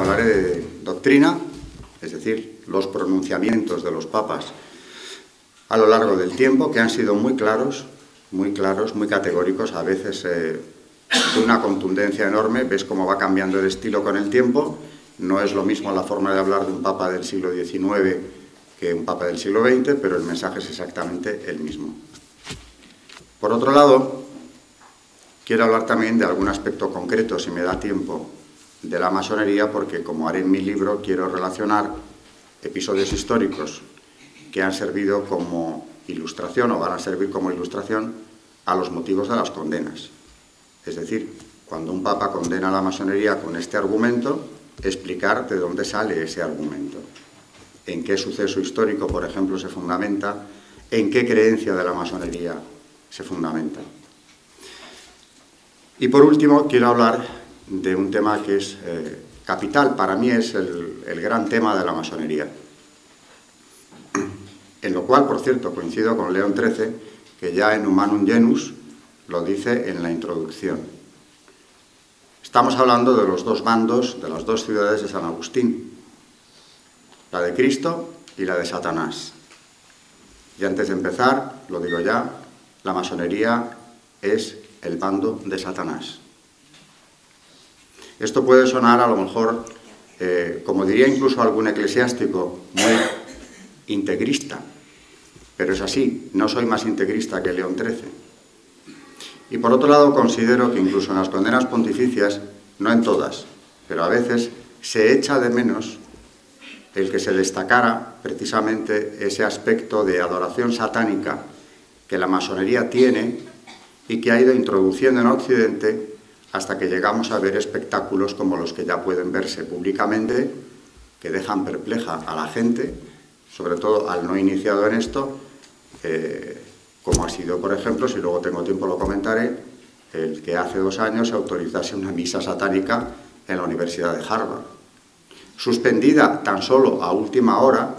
hablaré de doctrina, es decir, los pronunciamientos de los papas a lo largo del tiempo, que han sido muy claros, muy categóricos, a veces de una contundencia enorme. Ves cómo va cambiando el estilo con el tiempo. No es lo mismo la forma de hablar de un papa del siglo XIX que un papa del siglo XX, pero el mensaje es exactamente el mismo. Por otro lado, quiero hablar también de algún aspecto concreto, si me da tiempo, de la masonería, porque, como haré en mi libro, quiero relacionar episodios históricos que han servido como ilustración o van a servir como ilustración a los motivos de las condenas. Es decir, cuando un papa condena a la masonería con este argumento, explicar de dónde sale ese argumento, en qué suceso histórico, por ejemplo, se fundamenta, en qué creencia de la masonería se fundamenta. Y por último, quiero hablar de un tema que es capital, para mí es el gran tema de la masonería, en lo cual, por cierto, coincido con León XIII, que ya en Humanum Genus lo dice en la introducción. Estamos hablando de los dos bandos, de las dos ciudades de San Agustín, la de Cristo y la de Satanás. Y antes de empezar, lo digo ya, la masonería es el bando de Satanás. Esto puede sonar a lo mejor, como diría incluso algún eclesiástico, muy integrista, pero es así, no soy más integrista que León XIII. Y por otro lado, considero que incluso en las condenas pontificias, no en todas, pero a veces se echa de menos el que se destacara precisamente ese aspecto de adoración satánica que la masonería tiene y que ha ido introduciendo en Occidente hasta que llegamos a ver espectáculos como los que ya pueden verse públicamente, que dejan perpleja a la gente, sobre todo al no iniciado en esto, como ha sido, por ejemplo, si luego tengo tiempo lo comentaré, el que hace 2 años se autorizase una misa satánica en la Universidad de Harvard, suspendida tan solo a última hora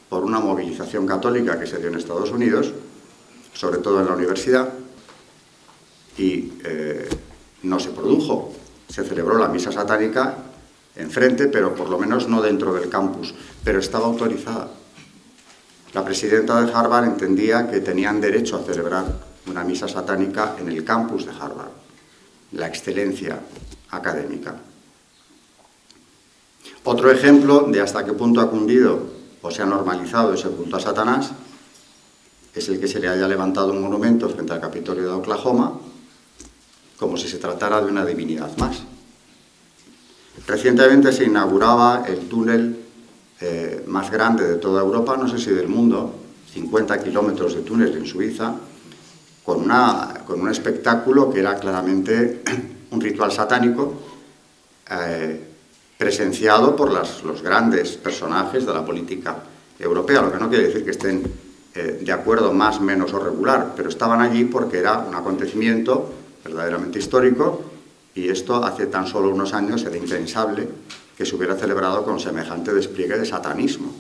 por una movilización católica que se dio en Estados Unidos, sobre todo en la universidad, y no se produjo. Se celebró la misa satánica enfrente, pero por lo menos no dentro del campus, pero estaba autorizada. La presidenta de Harvard entendía que tenían derecho a celebrar una misa satánica en el campus de Harvard, la excelencia académica. Otro ejemplo de hasta qué punto ha cundido o se ha normalizado ese culto a Satanás es el que se le haya levantado un monumento frente al Capitolio de Oklahoma, como si se tratara de una divinidad más. Recientemente se inauguraba el túnel más grande de toda Europa, no sé si del mundo, 50 kilómetros de túnel en Suiza, con un espectáculo que era claramente un ritual satánico, presenciado por los grandes personajes de la política europea, lo que no quiere decir que estén de acuerdo más, menos o regular, pero estaban allí porque era un acontecimiento verdaderamente histórico, y esto hace tan solo unos años era impensable que se hubiera celebrado con semejante despliegue de satanismo.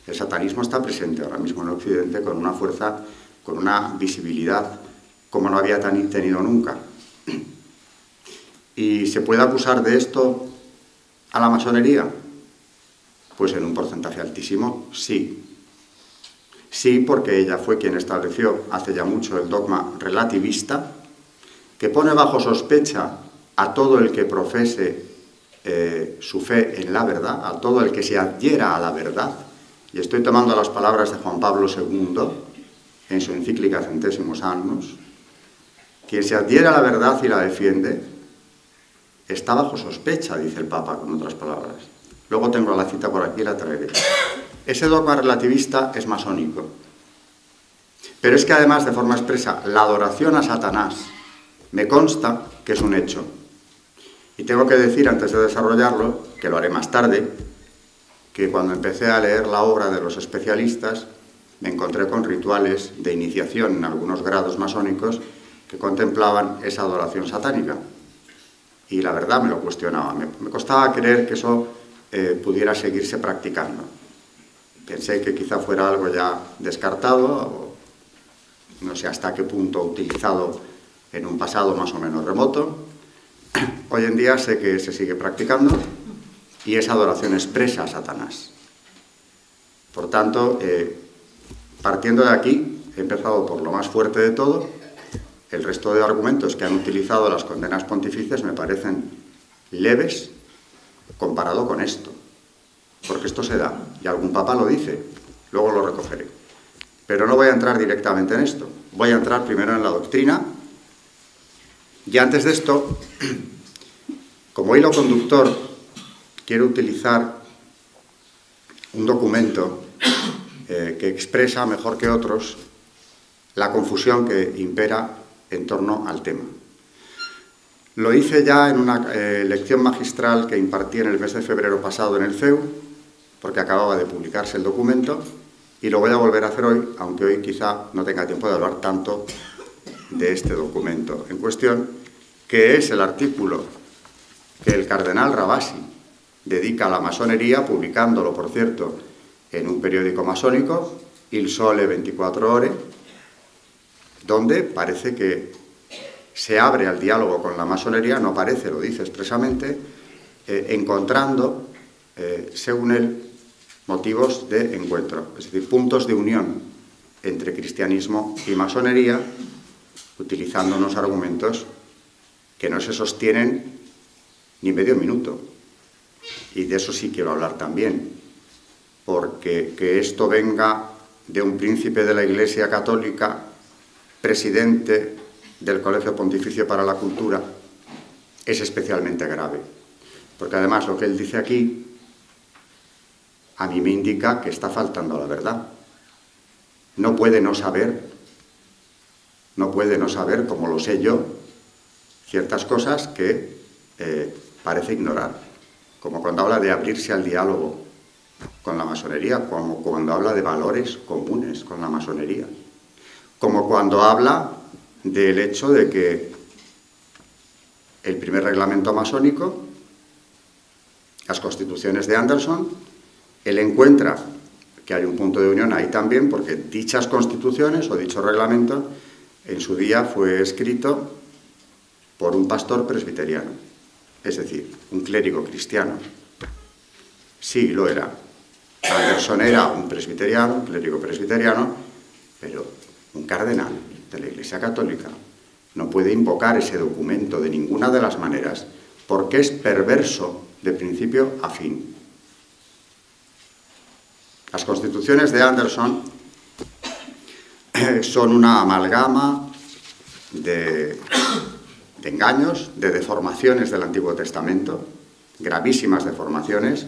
El satanismo está presente ahora mismo en Occidente con una fuerza, con una visibilidad como no había tenido nunca. ¿Y se puede acusar de esto a la masonería? Pues en un porcentaje altísimo, sí. Sí, porque ella fue quien estableció hace ya mucho el dogma relativista, que pone bajo sospecha a todo el que profese su fe en la verdad, a todo el que se adhiera a la verdad. Y estoy tomando las palabras de Juan Pablo II en su encíclica Centésimos Annus. Quien se adhiera a la verdad y la defiende está bajo sospecha, dice el Papa, con otras palabras. Luego tengo la cita por aquí y la traeré. Ese dogma relativista es masónico. Pero es que además, de forma expresa, la adoración a Satanás me consta que es un hecho. Y tengo que decir, antes de desarrollarlo, que lo haré más tarde, que cuando empecé a leer la obra de los especialistas, me encontré con rituales de iniciación en algunos grados masónicos que contemplaban esa adoración satánica. Y la verdad me lo cuestionaba. Me costaba creer que eso pudiera seguirse practicando. Pensé que quizá fuera algo ya descartado, o no sé hasta qué punto utilizado en un pasado más o menos remoto. Hoy en día sé que se sigue practicando y es adoración expresa a Satanás. Por tanto, partiendo de aquí, he empezado por lo más fuerte de todo. El resto de argumentos que han utilizado las condenas pontificias me parecen leves comparado con esto, porque esto se da, y algún papa lo dice, luego lo recogeré. Pero no voy a entrar directamente en esto, voy a entrar primero en la doctrina, y antes de esto, como hilo conductor, quiero utilizar un documento que expresa mejor que otros la confusión que impera en torno al tema. Lo hice ya en una lección magistral que impartí en el mes de febrero pasado en el CEU, porque acababa de publicarse el documento, y lo voy a volver a hacer hoy, aunque hoy quizá no tenga tiempo de hablar tanto de este documento en cuestión, que es el artículo que el cardenal Rabasi dedica a la masonería, publicándolo, por cierto, en un periódico masónico, Il Sole 24 Ore, donde parece que se abre al diálogo con la masonería, no parece, lo dice expresamente, encontrando, según él, motivos de encuentro, es decir, puntos de unión entre cristianismo y masonería, utilizando unos argumentos que no se sostienen ni medio minuto. Y de eso sí quiero hablar también, porque que esto venga de un príncipe de la Iglesia Católica, presidente del Colegio Pontificio para la Cultura, es especialmente grave. Porque además lo que él dice aquí, a mí me indica que está faltando a la verdad. No puede no saber, como lo sé yo, ciertas cosas que parece ignorar. Como cuando habla de abrirse al diálogo con la masonería, como cuando habla de valores comunes con la masonería, como cuando habla del hecho de que el primer reglamento masónico, las constituciones de Anderson, él encuentra que hay un punto de unión ahí también, porque dichas constituciones o dicho reglamento en su día fue escrito por un pastor presbiteriano, es decir, un clérigo cristiano. Sí, lo era. Anderson era un presbiteriano, un clérigo presbiteriano, pero un cardenal de la Iglesia Católica no puede invocar ese documento de ninguna de las maneras, porque es perverso de principio a fin. Las constituciones de Anderson son una amalgama de engaños, de deformaciones del Antiguo Testamento, gravísimas deformaciones,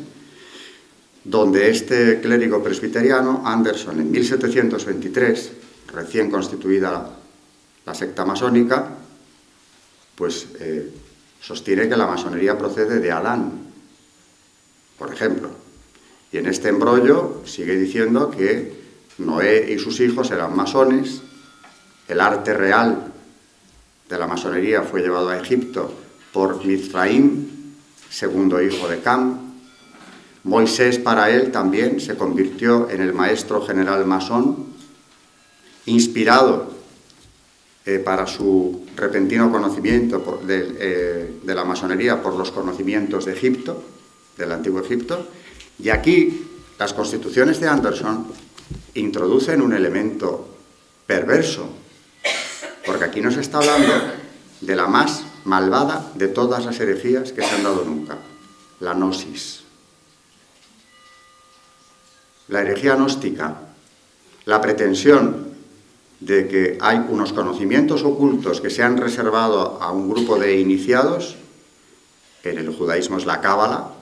donde este clérigo presbiteriano, Anderson, en 1723, recién constituida la secta masónica, pues sostiene que la masonería procede de Adán, por ejemplo. Y en este embrollo sigue diciendo que Noé y sus hijos eran masones, el arte real de la masonería fue llevado a Egipto por Mizraim, segundo hijo de Cam. Moisés para él también se convirtió en el maestro general masón, inspirado para su repentino conocimiento de la masonería por los conocimientos de Egipto, del antiguo Egipto. Y aquí las constituciones de Anderson introducen un elemento perverso, porque aquí nos está hablando de la más malvada de todas las herejías que se han dado nunca, la gnosis. La herejía gnóstica, la pretensión de que hay unos conocimientos ocultos que se han reservado a un grupo de iniciados, en el judaísmo es la cábala,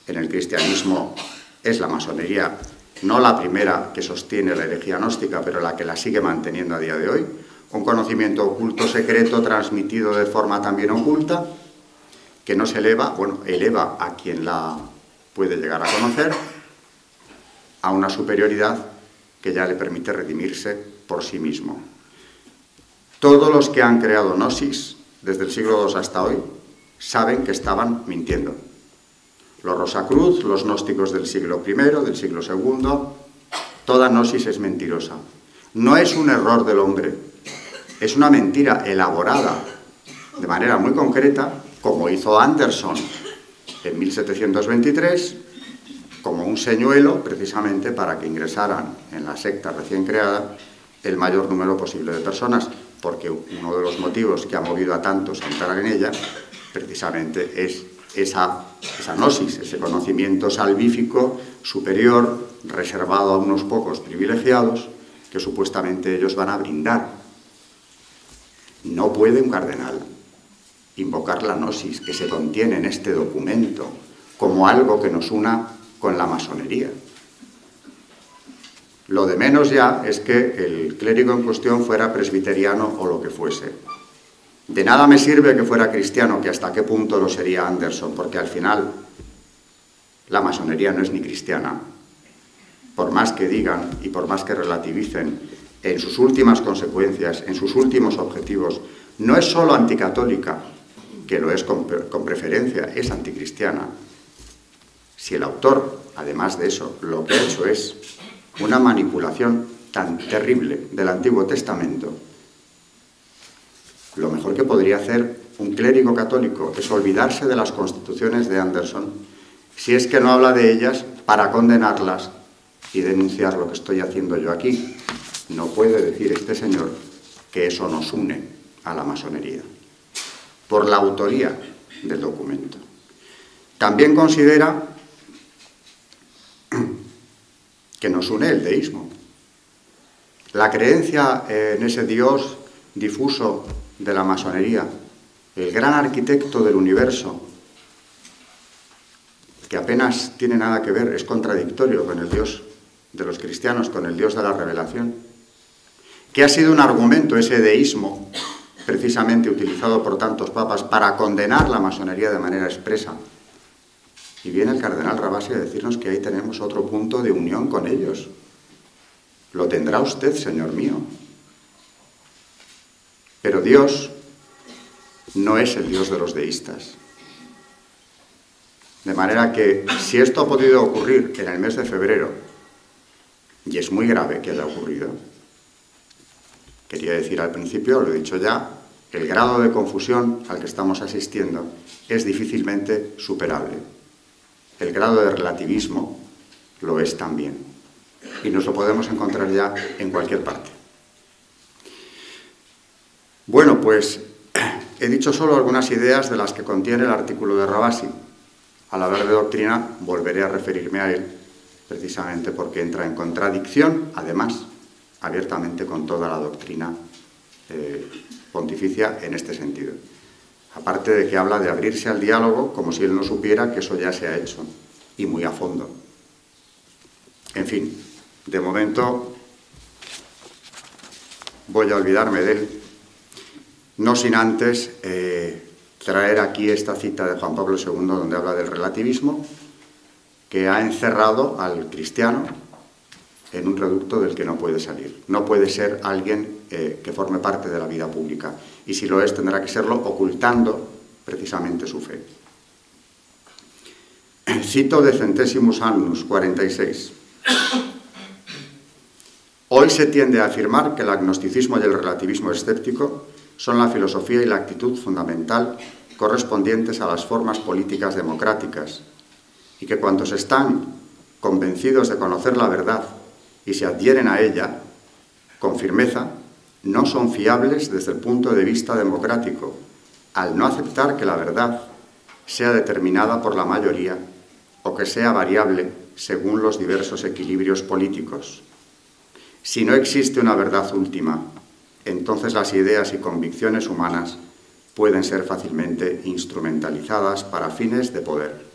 en el cristianismo es la masonería, no la primera que sostiene la herejía gnóstica, pero la que la sigue manteniendo a día de hoy, un conocimiento oculto secreto transmitido de forma también oculta, que no se eleva, bueno, eleva a quien la puede llegar a conocer, a una superioridad que ya le permite redimirse por sí mismo. Todos los que han creado gnosis, desde el siglo II hasta hoy, saben que estaban mintiendo. Los Rosacruz, los gnósticos del siglo I, del siglo II, toda gnosis es mentirosa. No es un error del hombre, es una mentira elaborada de manera muy concreta, como hizo Anderson en 1723 como un señuelo precisamente para que ingresaran en la secta recién creada el mayor número posible de personas, porque uno de los motivos que ha movido a tantos a entrar en ella precisamente es esa gnosis, ese conocimiento salvífico superior reservado a unos pocos privilegiados que supuestamente ellos van a brindar. No puede un cardenal invocar la gnosis que se contiene en este documento como algo que nos una con la masonería. Lo de menos ya es que el clérigo en cuestión fuera presbiteriano o lo que fuese. De nada me sirve que fuera cristiano, que hasta qué punto lo sería Anderson, porque al final la masonería no es ni cristiana. Por más que digan y por más que relativicen, en sus últimas consecuencias, en sus últimos objetivos, no es solo anticatólica, que lo es con preferencia, es anticristiana. Si el autor, además de eso, lo que ha hecho es una manipulación tan terrible del Antiguo Testamento, lo mejor que podría hacer un clérigo católico es olvidarse de las constituciones de Anderson, si es que no habla de ellas para condenarlas y denunciar lo que estoy haciendo yo aquí. No puede decir este señor que eso nos une a la masonería, por la autoría del documento. También considera que nos une el deísmo. La creencia en ese Dios difuso de la masonería, el gran arquitecto del universo, que apenas tiene nada que ver, es contradictorio con el Dios de los cristianos, con el Dios de la revelación, que ha sido un argumento, ese deísmo, precisamente utilizado por tantos papas para condenar la masonería de manera expresa. Y viene el cardenal Rabasi a decirnos que ahí tenemos otro punto de unión con ellos. Lo tendrá usted, señor mío. Pero Dios no es el Dios de los deístas. De manera que, si esto ha podido ocurrir en el mes de febrero, y es muy grave que haya ocurrido, quería decir al principio, lo he dicho ya, el grado de confusión al que estamos asistiendo es difícilmente superable. El grado de relativismo lo es también. Y nos lo podemos encontrar ya en cualquier parte. Bueno, pues he dicho solo algunas ideas de las que contiene el artículo de Rabasi. Al hablar de doctrina, volveré a referirme a él, precisamente porque entra en contradicción, además, abiertamente con toda la doctrina pontificia en este sentido. Aparte de que habla de abrirse al diálogo, como si él no supiera que eso ya se ha hecho, y muy a fondo. En fin, de momento voy a olvidarme de él, no sin antes traer aquí esta cita de Juan Pablo II, donde habla del relativismo, que ha encerrado al cristiano en un reducto del que no puede salir. No puede ser alguien que forme parte de la vida pública, y si lo es tendrá que serlo ocultando precisamente su fe. Cito de Centesimus Annus 46. Hoy se tiende a afirmar que el agnosticismo y el relativismo escéptico son la filosofía y la actitud fundamental correspondientes a las formas políticas democráticas, y que cuantos están convencidos de conocer la verdad y se adhieren a ella con firmeza, no son fiables desde el punto de vista democrático, al no aceptar que la verdad sea determinada por la mayoría o que sea variable según los diversos equilibrios políticos. Si no existe una verdad última, entonces las ideas y convicciones humanas pueden ser fácilmente instrumentalizadas para fines de poder.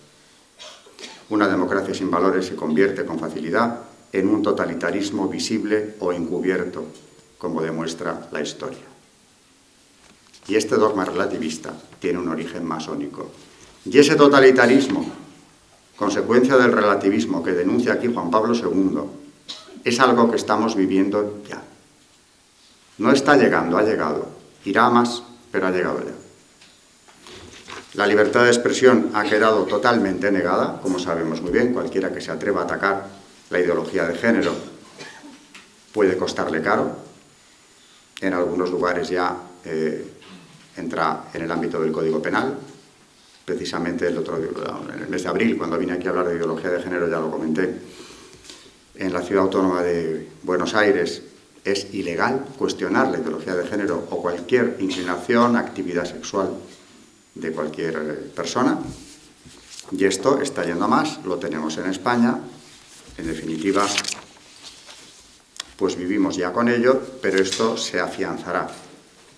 Una democracia sin valores se convierte con facilidad en un totalitarismo visible o encubierto, como demuestra la historia. Y este dogma relativista tiene un origen masónico. Y ese totalitarismo, consecuencia del relativismo que denuncia aquí Juan Pablo II, es algo que estamos viviendo ya. No está llegando, ha llegado. Irá a más, pero ha llegado ya. La libertad de expresión ha quedado totalmente negada, como sabemos muy bien. Cualquiera que se atreva a atacar la ideología de género puede costarle caro. En algunos lugares ya entra en el ámbito del Código Penal. precisamente en el mes de abril, cuando vine aquí a hablar de ideología de género, ya lo comenté, en la ciudad autónoma de Buenos Aires es ilegal cuestionar la ideología de género o cualquier inclinación, actividad sexual de cualquier persona, y esto está yendo a más, lo tenemos en España. En definitiva, pues vivimos ya con ello, pero esto se afianzará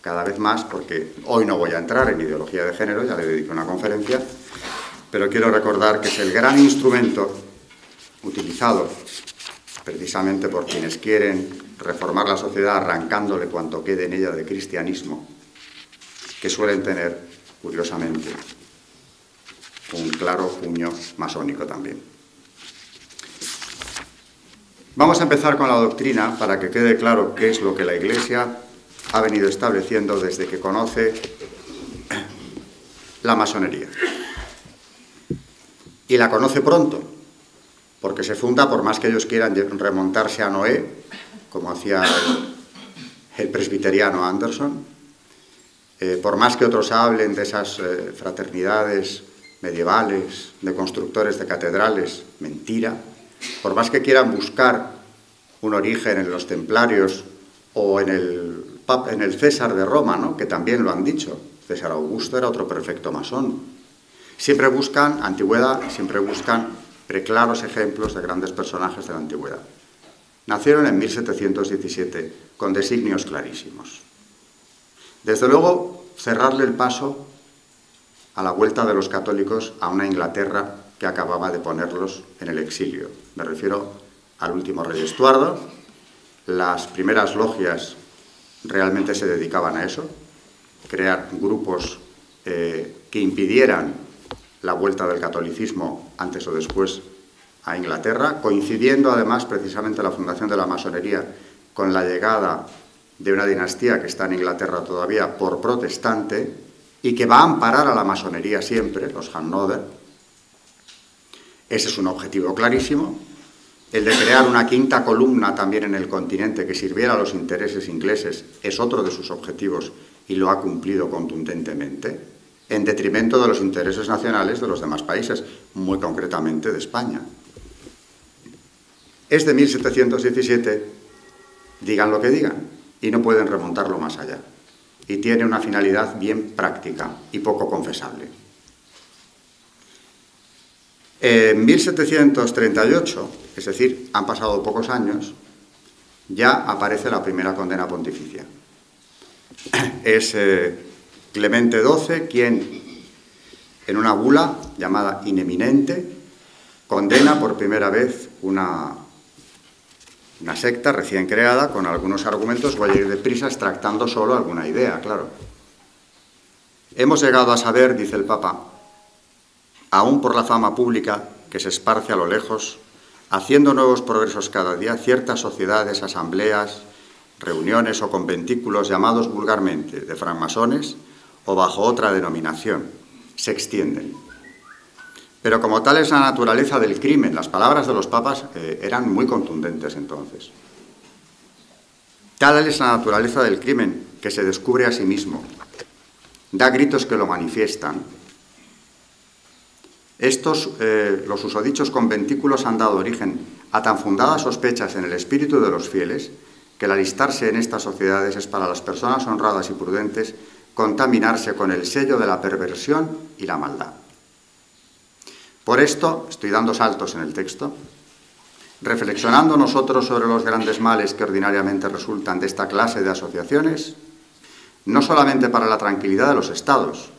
cada vez más, porque hoy no voy a entrar en ideología de género, ya le dedico una conferencia, pero quiero recordar que es el gran instrumento utilizado precisamente por quienes quieren reformar la sociedad arrancándole cuanto quede en ella de cristianismo, que suelen tener, curiosamente, un claro puño masónico también. Vamos a empezar con la doctrina para que quede claro qué es lo que la Iglesia ha venido estableciendo desde que conoce la masonería. Y la conoce pronto, porque se funda, por más que ellos quieran remontarse a Noé, como hacía el presbiteriano Anderson, por más que otros hablen de esas fraternidades medievales, de constructores de catedrales, mentira. Por más que quieran buscar un origen en los templarios o en el César de Roma, ¿no?, que también lo han dicho, César Augusto era otro perfecto masón. Siempre buscan antigüedad, siempre buscan preclaros ejemplos de grandes personajes de la antigüedad. Nacieron en 1717 con designios clarísimos. Desde luego, cerrarle el paso a la vuelta de los católicos a una Inglaterra que acababa de ponerlos en el exilio. Me refiero al último rey Estuardo. Las primeras logias realmente se dedicaban a eso, crear grupos que impidieran la vuelta del catolicismo antes o después a Inglaterra, coincidiendo además precisamente la fundación de la masonería con la llegada de una dinastía que está en Inglaterra todavía por protestante y que va a amparar a la masonería siempre, los Hannover. Ese es un objetivo clarísimo. El de crear una quinta columna también en el continente que sirviera a los intereses ingleses es otro de sus objetivos y lo ha cumplido contundentemente, en detrimento de los intereses nacionales de los demás países, muy concretamente de España. Es de 1717, digan lo que digan, y no pueden remontarlo más allá. Y tiene una finalidad bien práctica y poco confesable. En 1738, es decir, han pasado pocos años, ya aparece la primera condena pontificia. Es Clemente XII quien, en una bula llamada In Eminente, condena por primera vez una secta recién creada con algunos argumentos. Voy a ir deprisa extractando solo alguna idea, claro. Hemos llegado a saber, dice el Papa, aún por la fama pública que se esparce a lo lejos, haciendo nuevos progresos cada día, ciertas sociedades, asambleas, reuniones o conventículos llamados vulgarmente de francmasones o bajo otra denominación, se extienden. Pero como tal es la naturaleza del crimen, las palabras de los papas eran muy contundentes entonces. Tal es la naturaleza del crimen que se descubre a sí mismo, da gritos que lo manifiestan. Estos, los susodichos conventículos han dado origen a tan fundadas sospechas en el espíritu de los fieles que el alistarse en estas sociedades es para las personas honradas y prudentes contaminarse con el sello de la perversión y la maldad. Por esto, estoy dando saltos en el texto, reflexionando nosotros sobre los grandes males que ordinariamente resultan de esta clase de asociaciones, no solamente para la tranquilidad de los estados,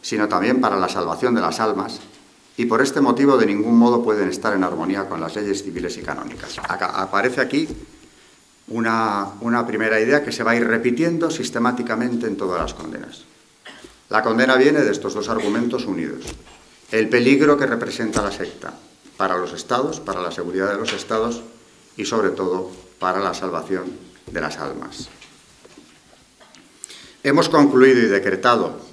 sino también para la salvación de las almas, y por este motivo de ningún modo pueden estar en armonía con las leyes civiles y canónicas. Aparece aquí una primera idea que se va a ir repitiendo sistemáticamente en todas las condenas. La condena viene de estos dos argumentos unidos. El peligro que representa la secta para los estados, para la seguridad de los estados y sobre todo para la salvación de las almas. Hemos concluido y decretado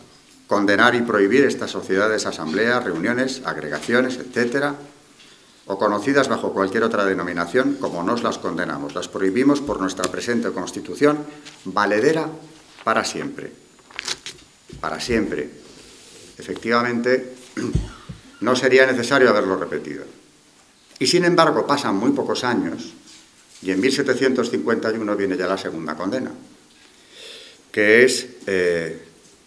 condenar y prohibir estas sociedades, asambleas, reuniones, agregaciones, etcétera, o conocidas bajo cualquier otra denominación, como nos las condenamos. Las prohibimos por nuestra presente Constitución, valedera para siempre. Para siempre. Efectivamente, no sería necesario haberlo repetido. Y sin embargo pasan muy pocos años y en 1751 viene ya la segunda condena, que es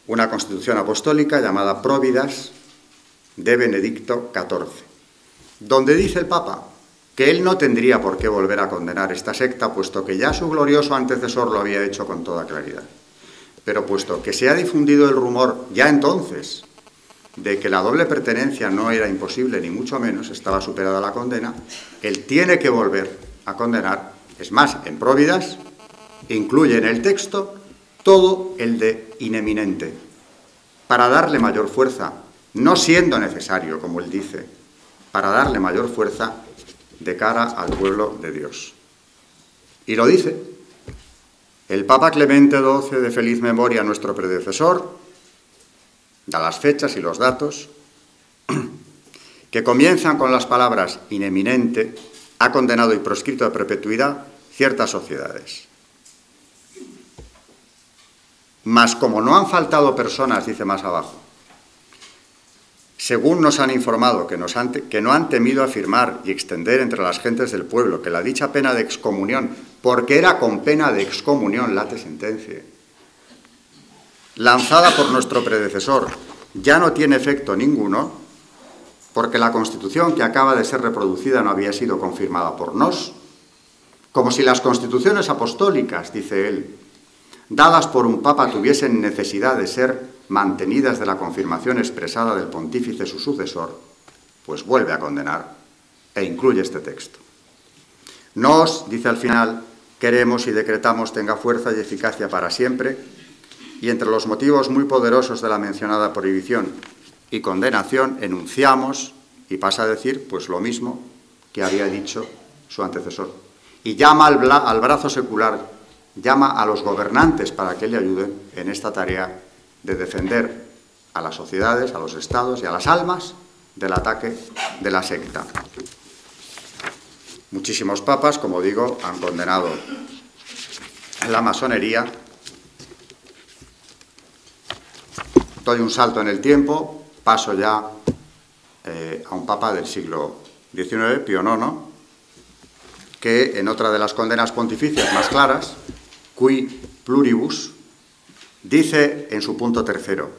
una constitución apostólica llamada Providas de Benedicto XIV, donde dice el Papa que él no tendría por qué volver a condenar esta secta, puesto que ya su glorioso antecesor lo había hecho con toda claridad. Pero puesto que se ha difundido el rumor ya entonces de que la doble pertenencia no era imposible, ni mucho menos, estaba superada la condena, él tiene que volver a condenar. Es más, en Providas incluye en el texto todo el de ineminente, para darle mayor fuerza, no siendo necesario, como él dice, para darle mayor fuerza de cara al pueblo de Dios. Y lo dice el Papa Clemente XII, de feliz memoria, nuestro predecesor, da las fechas y los datos, que comienzan con las palabras ineminente, ha condenado y proscrito a perpetuidad ciertas sociedades. Mas como no han faltado personas, dice más abajo, según nos han informado que no han temido afirmar y extender entre las gentes del pueblo que la dicha pena de excomunión, porque era con pena de excomunión late sentencia, lanzada por nuestro predecesor, ya no tiene efecto ninguno, porque la Constitución que acaba de ser reproducida no había sido confirmada por nos, como si las constituciones apostólicas, dice él, dadas por un papa tuviesen necesidad de ser mantenidas de la confirmación expresada del pontífice su sucesor, pues vuelve a condenar e incluye este texto. Nos, dice al final, queremos y decretamos tenga fuerza y eficacia para siempre, y entre los motivos muy poderosos de la mencionada prohibición y condenación enunciamos, y pasa a decir, pues lo mismo que había dicho su antecesor, y llama al brazo secular, llama a los gobernantes para que le ayuden en esta tarea de defender a las sociedades, a los estados y a las almas del ataque de la secta. Muchísimos papas, como digo, han condenado la masonería. Doy un salto en el tiempo, paso ya a un papa del siglo XIX, Pío IX, que en otra de las condenas pontificias más claras, Qui Pluribus, dice en su punto tercero: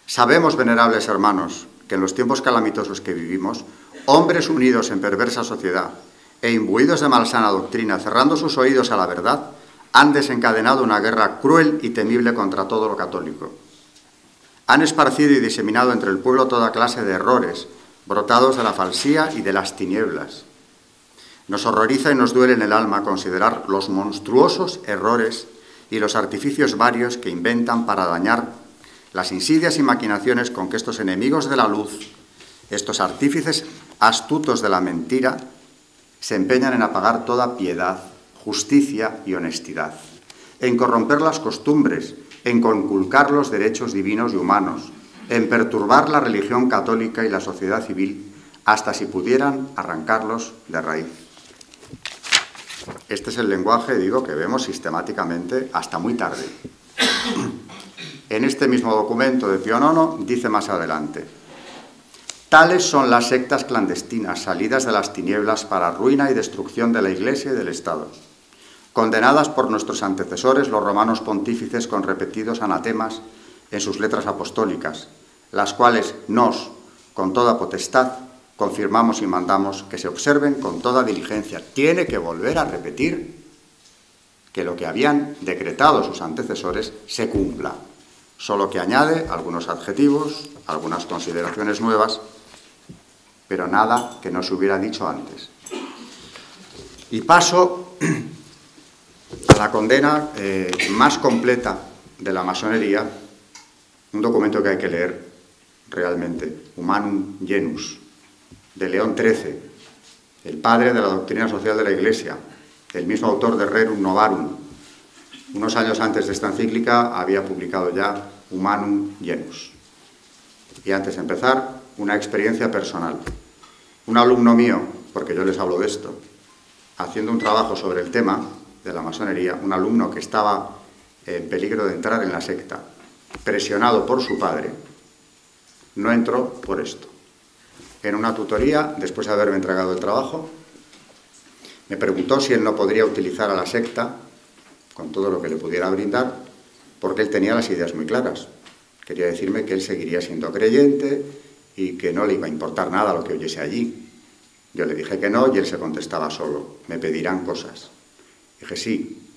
sabemos, venerables hermanos, que en los tiempos calamitosos que vivimos, hombres unidos en perversa sociedad e imbuidos de malsana doctrina, cerrando sus oídos a la verdad, han desencadenado una guerra cruel y temible contra todo lo católico. Han esparcido y diseminado entre el pueblo toda clase de errores, brotados de la falsía y de las tinieblas. Nos horroriza y nos duele en el alma considerar los monstruosos errores y los artificios varios que inventan para dañar, las insidias y maquinaciones con que estos enemigos de la luz, estos artífices astutos de la mentira, se empeñan en apagar toda piedad, justicia y honestidad, en corromper las costumbres, en conculcar los derechos divinos y humanos, en perturbar la religión católica y la sociedad civil, hasta si pudieran arrancarlos de raíz. Este es el lenguaje, digo, que vemos sistemáticamente hasta muy tarde. En este mismo documento de Pío IX dice más adelante: tales son las sectas clandestinas salidas de las tinieblas para ruina y destrucción de la Iglesia y del Estado, condenadas por nuestros antecesores los romanos pontífices con repetidos anatemas en sus letras apostólicas, las cuales nos, con toda potestad, confirmamos y mandamos que se observen con toda diligencia. Tiene que volver a repetir que lo que habían decretado sus antecesores se cumpla, solo que añade algunos adjetivos, algunas consideraciones nuevas, pero nada que no se hubiera dicho antes. Y paso a la condena más completa de la masonería, un documento que hay que leer realmente, Humanum Genus, de León XIII, el padre de la doctrina social de la Iglesia, el mismo autor de Rerum Novarum. Unos años antes de esta encíclica había publicado ya Humanum Genus. Y antes de empezar, una experiencia personal. Un alumno mío, porque yo les hablo de esto, haciendo un trabajo sobre el tema de la masonería, un alumno que estaba en peligro de entrar en la secta, presionado por su padre, no entró por esto. En una tutoría, después de haberme entregado el trabajo, me preguntó si él no podría utilizar a la secta con todo lo que le pudiera brindar, porque él tenía las ideas muy claras. Quería decirme que él seguiría siendo creyente y que no le iba a importar nada lo que oyese allí. Yo le dije que no y él se contestaba solo: me pedirán cosas. Dije: sí,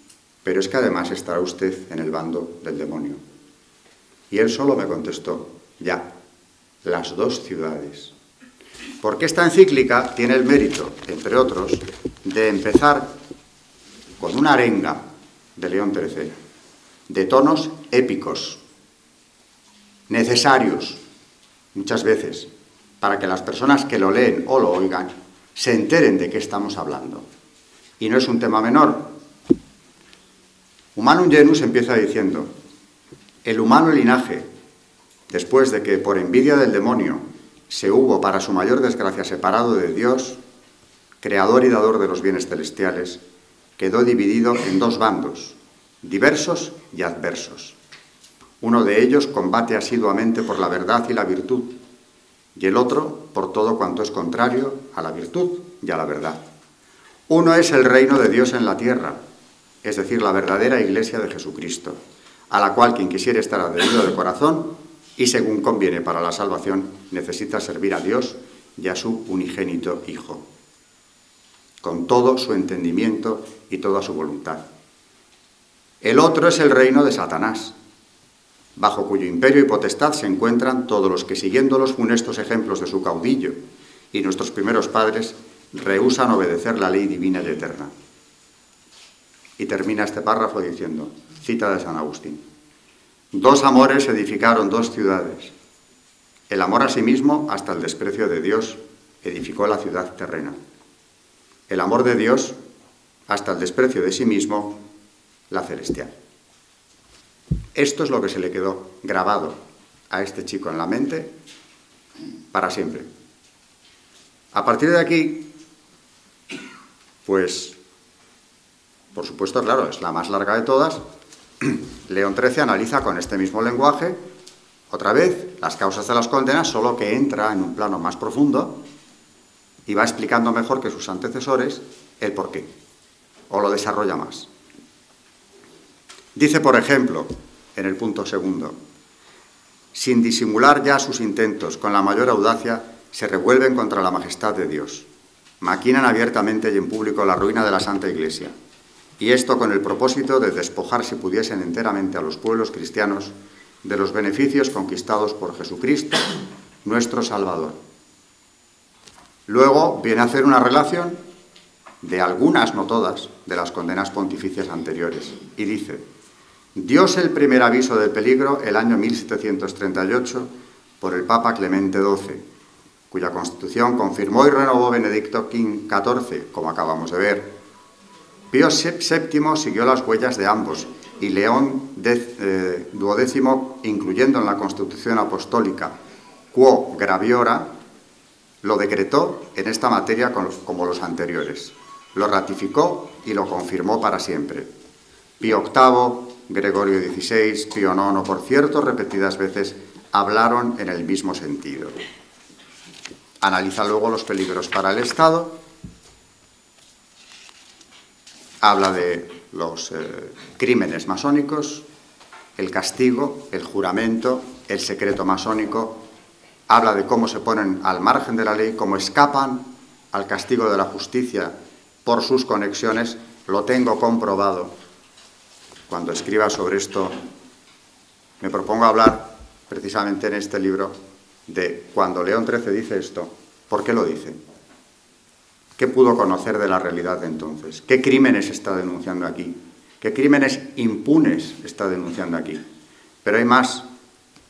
pero es que además estará usted en el bando del demonio. Y él solo me contestó: ya, las dos ciudades. Porque esta encíclica tiene el mérito, entre otros, de empezar con una arenga de León XIII, de tonos épicos, necesarios, muchas veces, para que las personas que lo leen o lo oigan se enteren de qué estamos hablando. Y no es un tema menor. Humanum Genus empieza diciendo: el humano linaje, después de que por envidia del demonio se hubo, para su mayor desgracia, separado de Dios, creador y dador de los bienes celestiales, quedó dividido en dos bandos, diversos y adversos. Uno de ellos combate asiduamente por la verdad y la virtud, y el otro por todo cuanto es contrario a la virtud y a la verdad. Uno es el reino de Dios en la tierra, es decir, la verdadera Iglesia de Jesucristo, a la cual quien quisiera estar adherido de corazón y según conviene para la salvación, necesita servir a Dios y a su unigénito Hijo, con todo su entendimiento y toda su voluntad. El otro es el reino de Satanás, bajo cuyo imperio y potestad se encuentran todos los que, siguiendo los funestos ejemplos de su caudillo y nuestros primeros padres, rehúsan obedecer la ley divina y eterna. Y termina este párrafo diciendo, cita de San Agustín: dos amores edificaron dos ciudades. El amor a sí mismo, hasta el desprecio de Dios, edificó la ciudad terrena. El amor de Dios, hasta el desprecio de sí mismo, la celestial. Esto es lo que se le quedó grabado a este chico en la mente para siempre. A partir de aquí, pues, por supuesto, claro, es la más larga de todas. León XIII analiza con este mismo lenguaje, otra vez, las causas de las condenas, solo que entra en un plano más profundo y va explicando mejor que sus antecesores el porqué, o lo desarrolla más. Dice, por ejemplo, en el punto segundo: sin disimular ya sus intentos, con la mayor audacia, se revuelven contra la majestad de Dios. Maquinan abiertamente y en público la ruina de la Santa Iglesia. Y esto con el propósito de despojar, si pudiesen, enteramente a los pueblos cristianos de los beneficios conquistados por Jesucristo, nuestro Salvador. Luego viene a hacer una relación de algunas, no todas, de las condenas pontificias anteriores. Y dice: dióse el primer aviso del peligro el año 1738 por el Papa Clemente XII, cuya constitución confirmó y renovó Benedicto XIV, como acabamos de ver. Pío VII siguió las huellas de ambos y León XII, incluyendo en la Constitución Apostólica Quo Graviora, lo decretó en esta materia como los anteriores. Lo ratificó y lo confirmó para siempre. Pío VIII, Gregorio XVI, Pío IX, por cierto, repetidas veces hablaron en el mismo sentido. Analiza luego los peligros para el Estado. Habla de los crímenes masónicos, el castigo, el juramento, el secreto masónico. Habla de cómo se ponen al margen de la ley, cómo escapan al castigo de la justicia por sus conexiones. Lo tengo comprobado. Cuando escriba sobre esto, me propongo hablar precisamente en este libro de cuando León XIII dice esto, ¿por qué lo dice? ¿Qué pudo conocer de la realidad de entonces? ¿Qué crímenes está denunciando aquí? ¿Qué crímenes impunes está denunciando aquí? Pero hay más.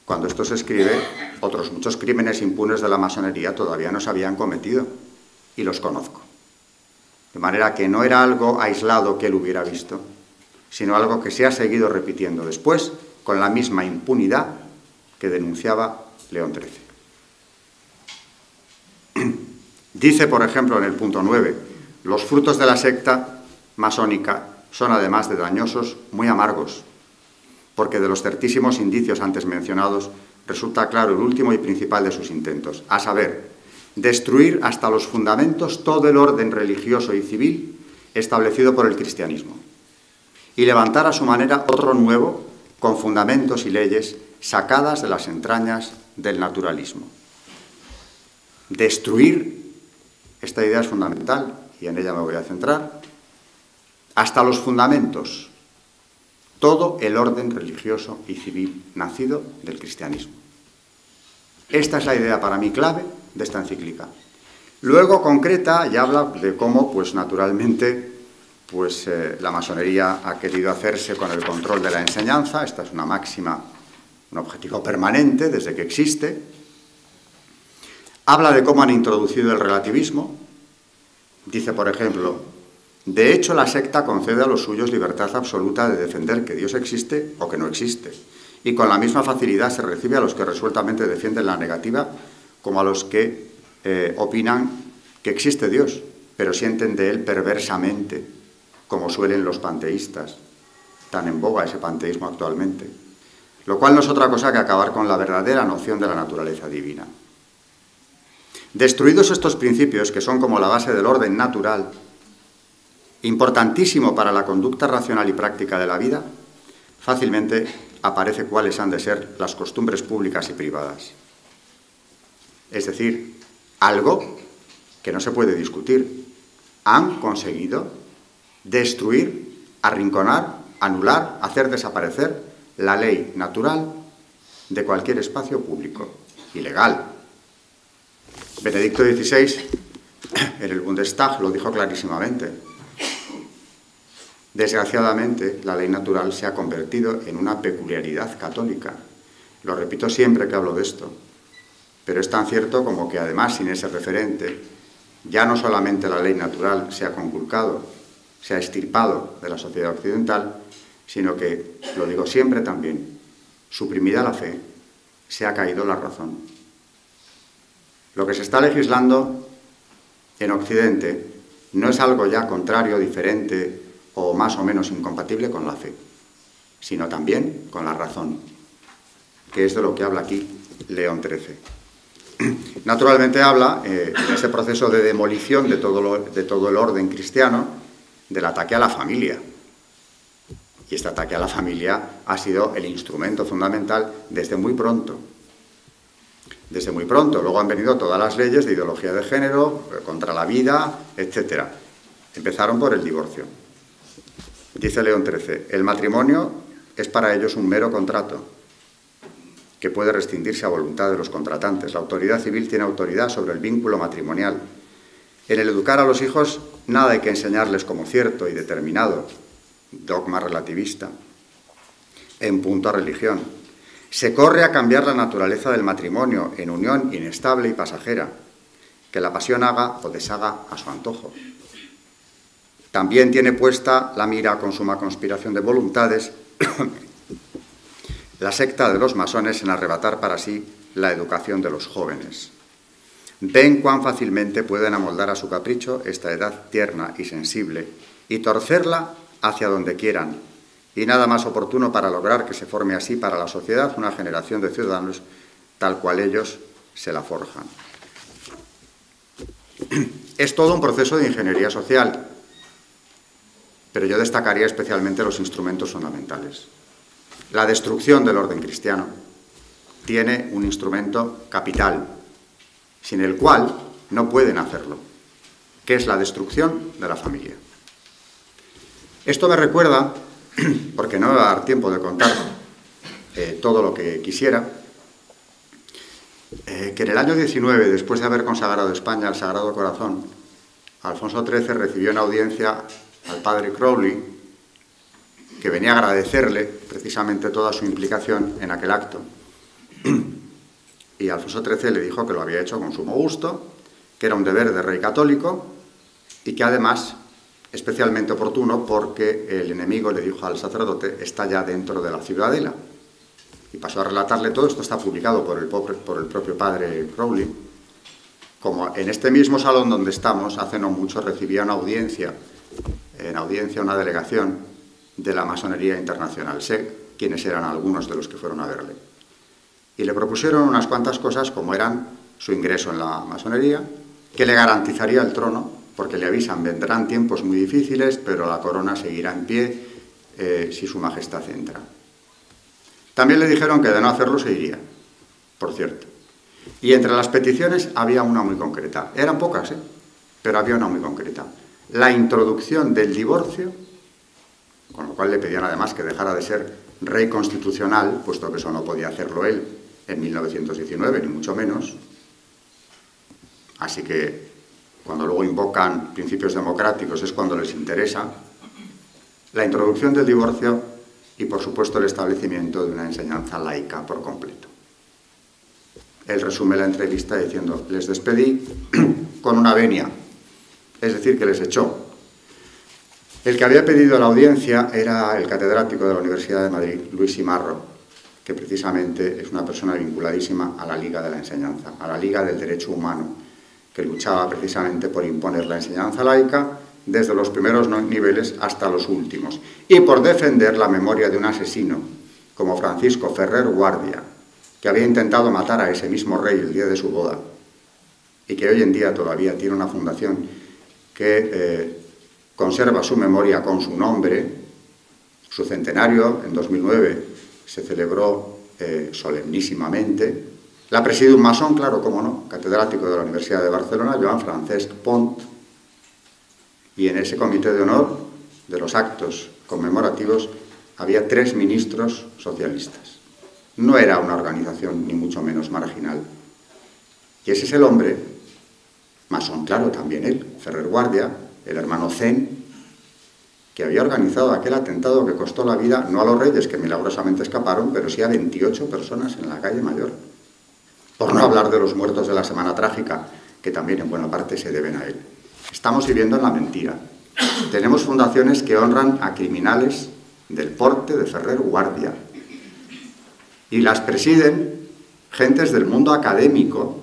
Cuando esto se escribe, otros muchos crímenes impunes de la masonería todavía no se habían cometido, y los conozco. De manera que no era algo aislado que él hubiera visto, sino algo que se ha seguido repitiendo después con la misma impunidad que denunciaba León XIII. Dice, por ejemplo, en el punto 9, los frutos de la secta masónica son, además de dañosos, muy amargos, porque de los certísimos indicios antes mencionados resulta claro el último y principal de sus intentos, a saber, destruir hasta los fundamentos todo el orden religioso y civil establecido por el cristianismo y levantar a su manera otro nuevo con fundamentos y leyes sacadas de las entrañas del naturalismo. Destruir, esta idea es fundamental y en ella me voy a centrar, hasta los fundamentos, todo el orden religioso y civil nacido del cristianismo. Esta es la idea para mí clave de esta encíclica. Luego concreta y habla de cómo, pues naturalmente, la masonería ha querido hacerse con el control de la enseñanza. Esta es una máxima, un objetivo permanente desde que existe. Habla de cómo han introducido el relativismo. Dice, por ejemplo, de hecho la secta concede a los suyos libertad absoluta de defender que Dios existe o que no existe, y con la misma facilidad se recibe a los que resueltamente defienden la negativa como a los que opinan que existe Dios, pero sienten de él perversamente, como suelen los panteístas, tan en boga ese panteísmo actualmente, lo cual no es otra cosa que acabar con la verdadera noción de la naturaleza divina. Destruidos estos principios, que son como la base del orden natural, importantísimo para la conducta racional y práctica de la vida, fácilmente aparece cuáles han de ser las costumbres públicas y privadas. Es decir, algo que no se puede discutir. Han conseguido destruir, arrinconar, anular, hacer desaparecer la ley natural de cualquier espacio público y legal. Benedicto XVI, en el Bundestag, lo dijo clarísimamente. Desgraciadamente, la ley natural se ha convertido en una peculiaridad católica. Lo repito siempre que hablo de esto, pero es tan cierto como que además sin ese referente, ya no solamente la ley natural se ha conculcado, se ha extirpado de la sociedad occidental, sino que, lo digo siempre también, suprimida la fe, se ha caído la razón. Lo que se está legislando en Occidente no es algo ya contrario, diferente o más o menos incompatible con la fe, sino también con la razón, que es de lo que habla aquí León XIII. Naturalmente habla, en ese proceso de demolición de todo el orden cristiano, del ataque a la familia. Y este ataque a la familia ha sido el instrumento fundamental desde muy pronto. Desde muy pronto. Luego han venido todas las leyes de ideología de género, contra la vida, etc. Empezaron por el divorcio. Dice León XIII, el matrimonio es para ellos un mero contrato que puede rescindirse a voluntad de los contratantes. La autoridad civil tiene autoridad sobre el vínculo matrimonial. En el educar a los hijos nada hay que enseñarles como cierto y determinado, dogma relativista, en punto a religión. Se corre a cambiar la naturaleza del matrimonio en unión inestable y pasajera, que la pasión haga o deshaga a su antojo. También tiene puesta la mira con suma conspiración de voluntades la secta de los masones en arrebatar para sí la educación de los jóvenes. Ven cuán fácilmente pueden amoldar a su capricho esta edad tierna y sensible y torcerla hacia donde quieran, y nada más oportuno para lograr que se forme así para la sociedad una generación de ciudadanos tal cual ellos se la forjan. Es todo un proceso de ingeniería social, pero yo destacaría especialmente los instrumentos fundamentales. La destrucción del orden cristiano tiene un instrumento capital, sin el cual no pueden hacerlo, que es la destrucción de la familia. Esto me recuerda, porque no me va a dar tiempo de contar todo lo que quisiera, que en el año 19, después de haber consagrado España al Sagrado Corazón, Alfonso XIII recibió en audiencia al padre Crowley, que venía a agradecerle precisamente toda su implicación en aquel acto. Y Alfonso XIII le dijo que lo había hecho con sumo gusto, que era un deber de rey católico y que además especialmente oportuno porque el enemigo, le dijo al sacerdote, está ya dentro de la ciudadela. Y pasó a relatarle todo, esto está publicado por el propio padre Crowley, como en este mismo salón donde estamos, hace no mucho recibía una audiencia, una delegación, de la masonería internacional. Sé quiénes eran algunos de los que fueron a verle. y le propusieron unas cuantas cosas como eran su ingreso en la masonería, que le garantizaría el trono, porque le avisan, vendrán tiempos muy difíciles, pero la corona seguirá en pie si su majestad entra. También le dijeron que de no hacerlo se iría, por cierto. Y entre las peticiones había una muy concreta. Eran pocas, pero había una muy concreta. La introducción del divorcio, con lo cual le pedían además que dejara de ser rey constitucional, puesto que eso no podía hacerlo él en 1919, ni mucho menos. Así que cuando luego invocan principios democráticos es cuando les interesa. La introducción del divorcio y, por supuesto, el establecimiento de una enseñanza laica por completo. Él resume la entrevista diciendo: les despedí con una venia, es decir, que les echó. El que había pedido la audiencia era el catedrático de la Universidad de Madrid, Luis Simarro, que precisamente es una persona vinculadísima a la Liga de la Enseñanza, a la Liga del Derecho Humano, que luchaba precisamente por imponer la enseñanza laica desde los primeros niveles hasta los últimos, y por defender la memoria de un asesino como Francisco Ferrer Guardia, que había intentado matar a ese mismo rey el día de su boda, y que hoy en día todavía tiene una fundación que conserva su memoria con su nombre. Su centenario, en 2009, se celebró solemnísimamente. La presidió un masón, claro, cómo no, catedrático de la Universidad de Barcelona, Joan Francesc Pont, y en ese comité de honor de los actos conmemorativos había 3 ministros socialistas. No era una organización ni mucho menos marginal. Y ese es el hombre, masón, claro, también él, Ferrer Guardia, el hermano Zen, que había organizado aquel atentado que costó la vida no a los reyes, que milagrosamente escaparon, pero sí a 28 personas en la calle Mayor. Por no hablar de los muertos de la Semana Trágica, que también en buena parte se deben a él. Estamos viviendo en la mentira. Tenemos fundaciones que honran a criminales del porte de Ferrer Guardia. Y las presiden gentes del mundo académico,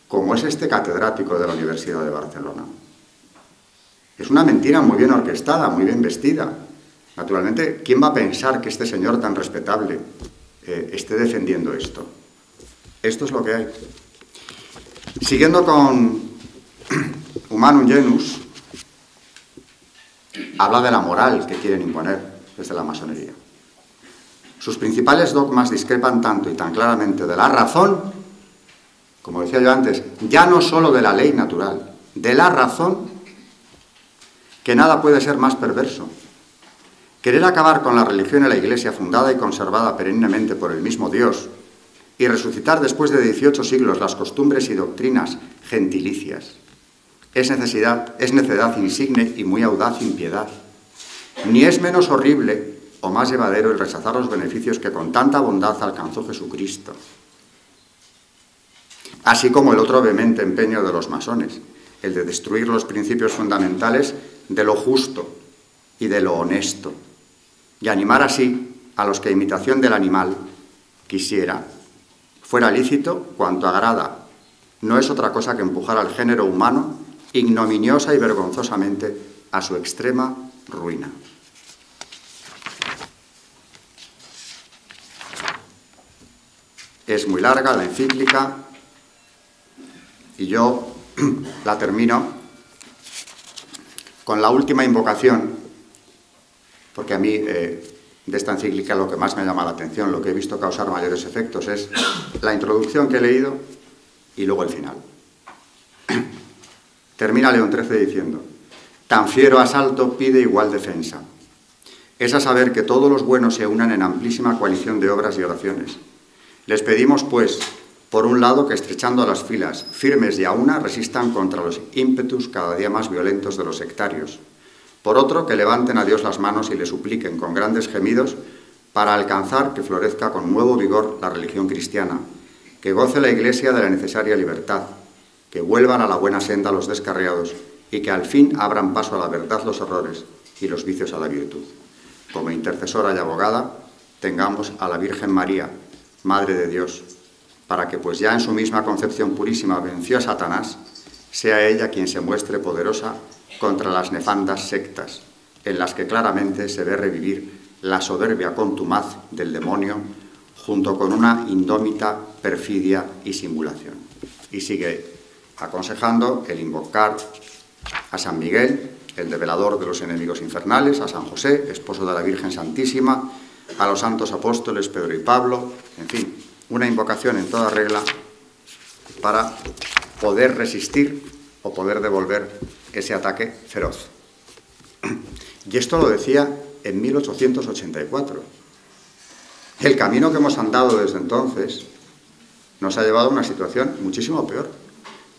como es este catedrático de la Universidad de Barcelona. Es una mentira muy bien orquestada, muy bien vestida. Naturalmente, ¿quién va a pensar que este señor tan respetable esté defendiendo esto? Esto es lo que hay. Siguiendo con Humanum Genus, habla de la moral que quieren imponer desde la masonería. Sus principales dogmas discrepan tanto y tan claramente de la razón, como decía yo antes, ya no solo de la ley natural, de la razón, que nada puede ser más perverso. Querer acabar con la religión y la Iglesia fundada y conservada perennemente por el mismo Dios y resucitar después de 18 siglos las costumbres y doctrinas gentilicias es necedad insigne y muy audaz impiedad. Ni es menos horrible o más llevadero el rechazar los beneficios que con tanta bondad alcanzó Jesucristo. Así como el otro vehemente empeño de los masones, el de destruir los principios fundamentales de lo justo y de lo honesto, y animar así a los que, a imitación del animal, quisiera, fuera lícito cuanto agrada, no es otra cosa que empujar al género humano ignominiosa y vergonzosamente a su extrema ruina. Es muy larga la encíclica y yo la termino con la última invocación, porque a mí de esta encíclica lo que más me llama la atención, lo que he visto causar mayores efectos, es la introducción que he leído y luego el final. Termina León XIII diciendo: tan fiero asalto pide igual defensa. Es a saber que todos los buenos se unan en amplísima coalición de obras y oraciones. Les pedimos, pues, por un lado, que estrechando las filas, firmes y a una, resistan contra los ímpetus cada día más violentos de los sectarios. Por otro, que levanten a Dios las manos y le supliquen con grandes gemidos para alcanzar que florezca con nuevo vigor la religión cristiana, que goce la Iglesia de la necesaria libertad, que vuelvan a la buena senda los descarriados y que al fin abran paso a la verdad los errores y los vicios a la virtud. Como intercesora y abogada, tengamos a la Virgen María, Madre de Dios, para que, pues ya en su misma concepción purísima venció a Satanás, sea ella quien se muestre poderosa contra las nefandas sectas, en las que claramente se ve revivir la soberbia contumaz del demonio, junto con una indómita perfidia y simulación. Y sigue aconsejando el invocar a San Miguel, el develador de los enemigos infernales, a San José, esposo de la Virgen Santísima, a los santos apóstoles Pedro y Pablo, en fin, una invocación en toda regla para poder resistir o poder devolver ese ataque feroz. Y esto lo decía en 1884. El camino que hemos andado desde entonces nos ha llevado a una situación muchísimo peor.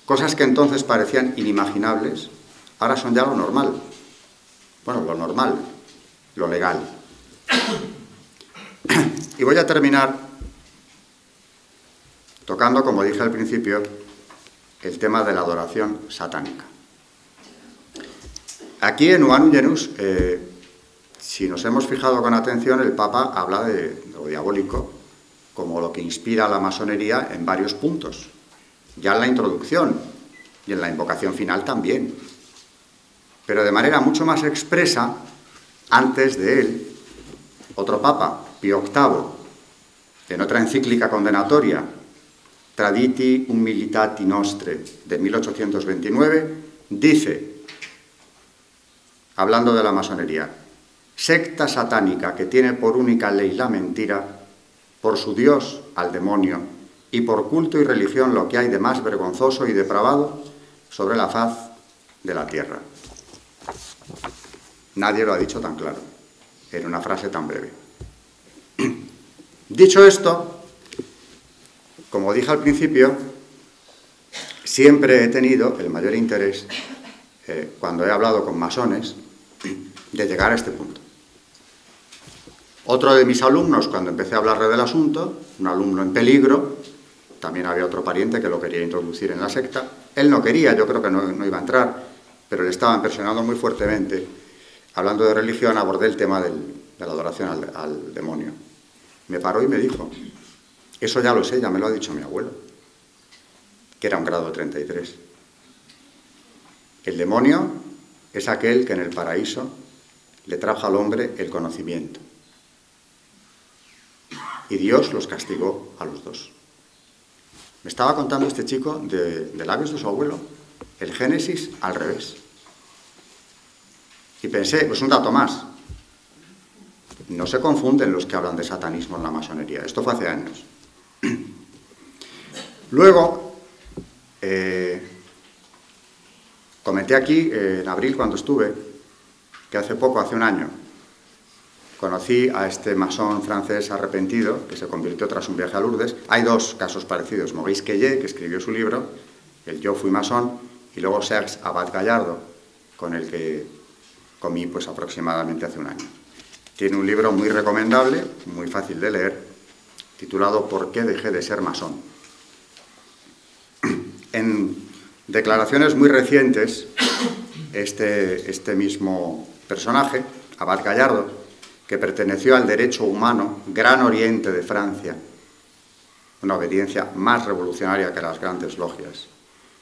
Cosas que entonces parecían inimaginables, ahora son ya lo normal. Bueno, lo normal, lo legal. Y voy a terminar tocando, como dije al principio, el tema de la adoración satánica. Aquí en Humanum Genus, si nos hemos fijado con atención, el Papa habla de lo diabólico como lo que inspira a la masonería en varios puntos. Ya en la introducción y en la invocación final también. Pero de manera mucho más expresa, antes de él, otro Papa, Pío VIII, en otra encíclica condenatoria, Traditi Humilitati Nostre, de 1829, dice, hablando de la masonería, secta satánica que tiene por única ley la mentira, por su Dios al demonio, y por culto y religión lo que hay de más vergonzoso y depravado sobre la faz de la tierra. Nadie lo ha dicho tan claro, en una frase tan breve. Dicho esto, como dije al principio, siempre he tenido el mayor interés, cuando he hablado con masones, de llegar a este punto. Otro de mis alumnos, cuando empecé a hablarle del asunto, un alumno en peligro, también había otro pariente que lo quería introducir en la secta, él no quería, yo creo que no iba a entrar, pero le estaban presionando muy fuertemente. Hablando de religión, abordé el tema de la adoración al demonio. Me paró y me dijo, eso ya lo sé, ya me lo ha dicho mi abuelo, que era un grado 33. El demonio es aquel que en el paraíso le trajo al hombre el conocimiento. Y Dios los castigó a los dos. Me estaba contando este chico de labios de su abuelo, el Génesis al revés. Y pensé, pues un dato más. No se confunden los que hablan de satanismo en la masonería. Esto fue hace años. Luego, comenté aquí, en abril cuando estuve, que hace poco, hace un año, conocí a este masón francés arrepentido, que se convirtió tras un viaje a Lourdes. Hay dos casos parecidos. Maurice Queye, que escribió su libro, el Yo fui masón, y luego Serge Abad Gallardo, con el que comí pues aproximadamente hace un año. Tiene un libro muy recomendable, muy fácil de leer, titulado ¿Por qué dejé de ser masón? En declaraciones muy recientes, este mismo personaje, Abad Gallardo, que perteneció al derecho humano, Gran Oriente de Francia, una obediencia más revolucionaria que las grandes logias,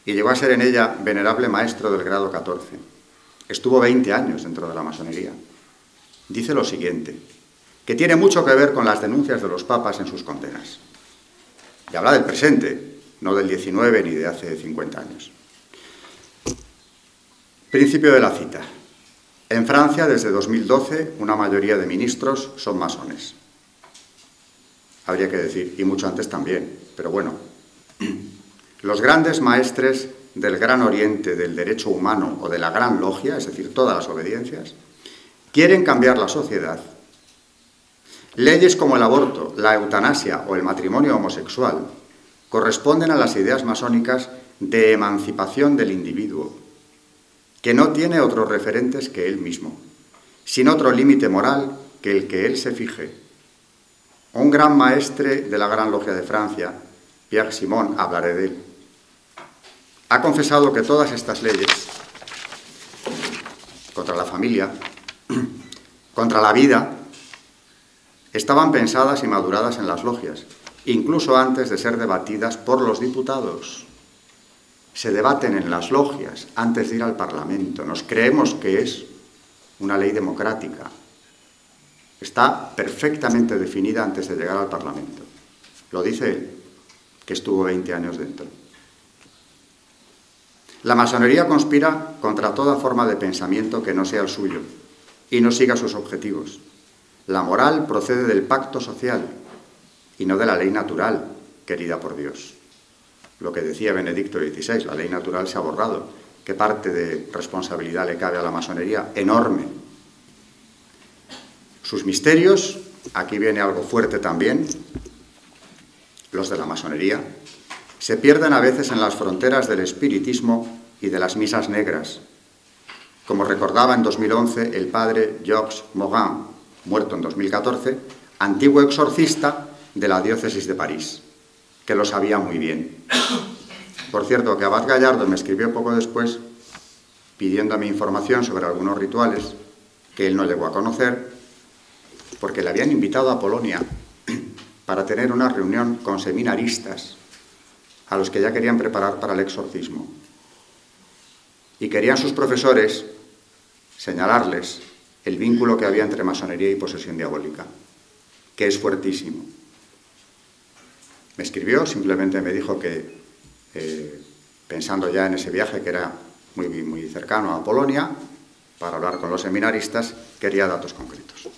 y llegó a ser en ella venerable maestro del grado 14. Estuvo 20 años dentro de la masonería. Dice lo siguiente, que tiene mucho que ver con las denuncias de los papas en sus condenas. Y habla del presente, no del 19 ni de hace 50 años. Principio de la cita. En Francia, desde 2012, una mayoría de ministros son masones. Habría que decir, y mucho antes también, pero bueno. Los grandes maestres del Gran Oriente, del derecho humano o de la Gran Logia, es decir, todas las obediencias, quieren cambiar la sociedad. Leyes como el aborto, la eutanasia o el matrimonio homosexual corresponden a las ideas masónicas de emancipación del individuo, que no tiene otros referentes que él mismo, sin otro límite moral que el que él se fije. Un gran maestre de la Gran Logia de Francia, Pierre Simon, hablaré de él, ha confesado que todas estas leyes contra la familia, contra la vida, estaban pensadas y maduradas en las logias, incluso antes de ser debatidas por los diputados. Se debaten en las logias antes de ir al Parlamento. Nos creemos que es una ley democrática. Está perfectamente definida antes de llegar al Parlamento. Lo dice él, que estuvo 20 años dentro. La masonería conspira contra toda forma de pensamiento que no sea el suyo y no siga sus objetivos. La moral procede del pacto social y no de la ley natural querida por Dios. Lo que decía Benedicto XVI, la ley natural se ha borrado. ¿Qué parte de responsabilidad le cabe a la masonería? Enorme. Sus misterios, aquí viene algo fuerte también, los de la masonería, se pierden a veces en las fronteras del espiritismo y de las misas negras, como recordaba en 2011 el padre Georges Morin, muerto en 2014, antiguo exorcista de la diócesis de París, que lo sabía muy bien. Por cierto, que Abad Gallardo me escribió poco después pidiéndome información sobre algunos rituales que él no llegó a conocer, porque le habían invitado a Polonia para tener una reunión con seminaristas a los que ya querían preparar para el exorcismo. Y querían sus profesores señalarles el vínculo que había entre masonería y posesión diabólica, que es fuertísimo. Me escribió, simplemente me dijo que, pensando ya en ese viaje que era muy cercano a Polonia, para hablar con los seminaristas, quería datos concretos.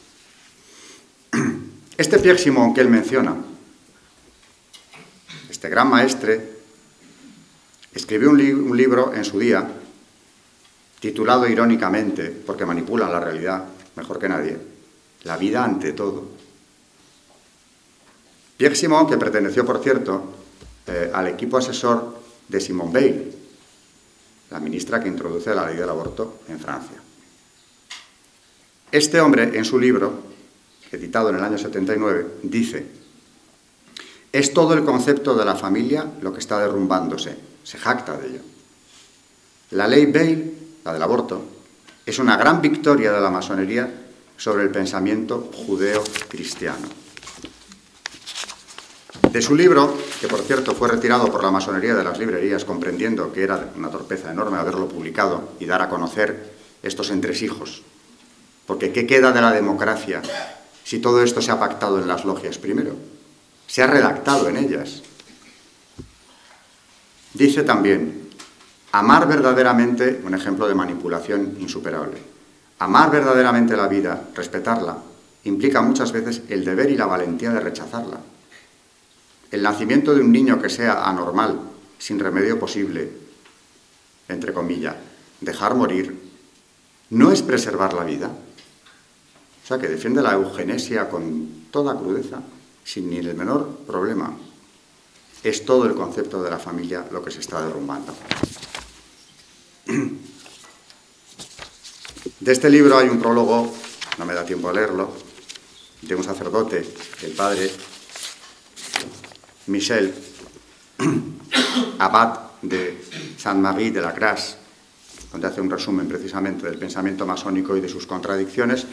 Este Pierre Simon que él menciona, este gran maestre, escribió un libro en su día, titulado irónicamente, porque manipulan la realidad mejor que nadie, La vida ante todo. Pierre Simon, que perteneció, por cierto, al equipo asesor de Simone Veil, la ministra que introduce la ley del aborto en Francia. Este hombre, en su libro, editado en el año 79, dice: es todo el concepto de la familia lo que está derrumbándose, se jacta de ello. La ley Veil, la del aborto, es una gran victoria de la masonería sobre el pensamiento judeo-cristiano. De su libro, que por cierto fue retirado por la masonería de las librerías, comprendiendo que era una torpeza enorme haberlo publicado y dar a conocer estos entresijos, porque ¿qué queda de la democracia si todo esto se ha pactado en las logias primero? Se ha redactado en ellas. Dice también: amar verdaderamente, un ejemplo de manipulación insuperable, amar verdaderamente la vida, respetarla, implica muchas veces el deber y la valentía de rechazarla. El nacimiento de un niño que sea anormal, sin remedio posible, entre comillas, dejar morir, ¿no es preservar la vida? O sea, que defiende la eugenesia con toda crudeza, sin ni el menor problema. Es todo el concepto de la familia lo que se está derrumbando. De este libro hay un prólogo, no me da tiempo a leerlo, de un sacerdote, el padre Michel, abad de Saint-Marie de la Grasse, donde hace un resumen precisamente del pensamiento masónico y de sus contradicciones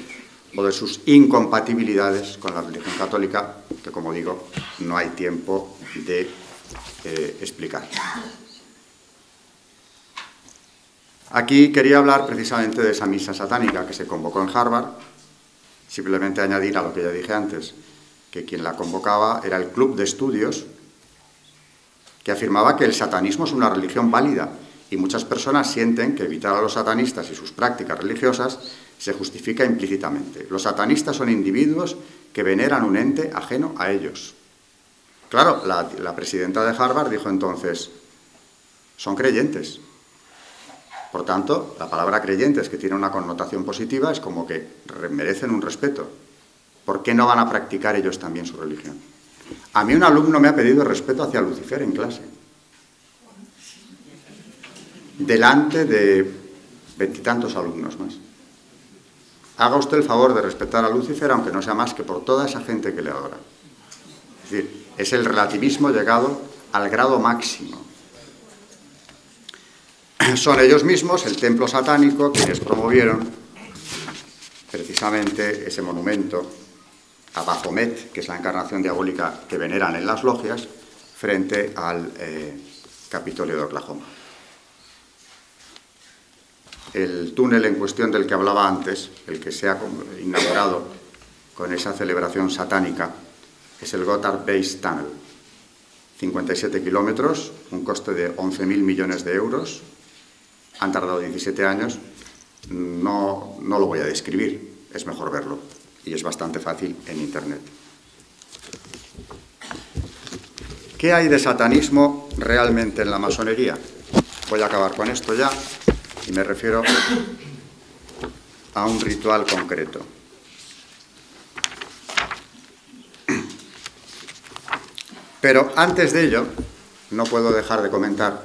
o de sus incompatibilidades con la religión católica, que, como digo, no hay tiempo de explicar. Aquí quería hablar precisamente de esa misa satánica que se convocó en Harvard, simplemente añadir a lo que ya dije antes, que quien la convocaba era el Club de Estudios, que afirmaba que el satanismo es una religión válida y muchas personas sienten que evitar a los satanistas y sus prácticas religiosas se justifica implícitamente. Los satanistas son individuos que veneran un ente ajeno a ellos. Claro, la presidenta de Harvard dijo entonces: son creyentes. Por tanto, la palabra creyentes, que tiene una connotación positiva, es como que merecen un respeto. ¿Por qué no van a practicar ellos también su religión? A mí un alumno me ha pedido respeto hacia Lucifer en clase, delante de 20 y tantos alumnos más. Haga usted el favor de respetar a Lucifer, aunque no sea más que por toda esa gente que le adora. Es decir, es el relativismo llegado al grado máximo. Son ellos mismos, el templo satánico, quienes promovieron precisamente ese monumento a Baphomet, que es la encarnación diabólica que veneran en las logias, frente al Capitolio de Oklahoma. El túnel en cuestión del que hablaba antes, el que se ha inaugurado con esa celebración satánica, es el Gotthard Base Tunnel. 57 kilómetros, un coste de 11.000 millones de euros. Han tardado 17 años. No lo voy a describir, es mejor verlo. Y es bastante fácil en Internet. ¿Qué hay de satanismo realmente en la masonería? Voy a acabar con esto ya, y me refiero a un ritual concreto. Pero antes de ello, no puedo dejar de comentar,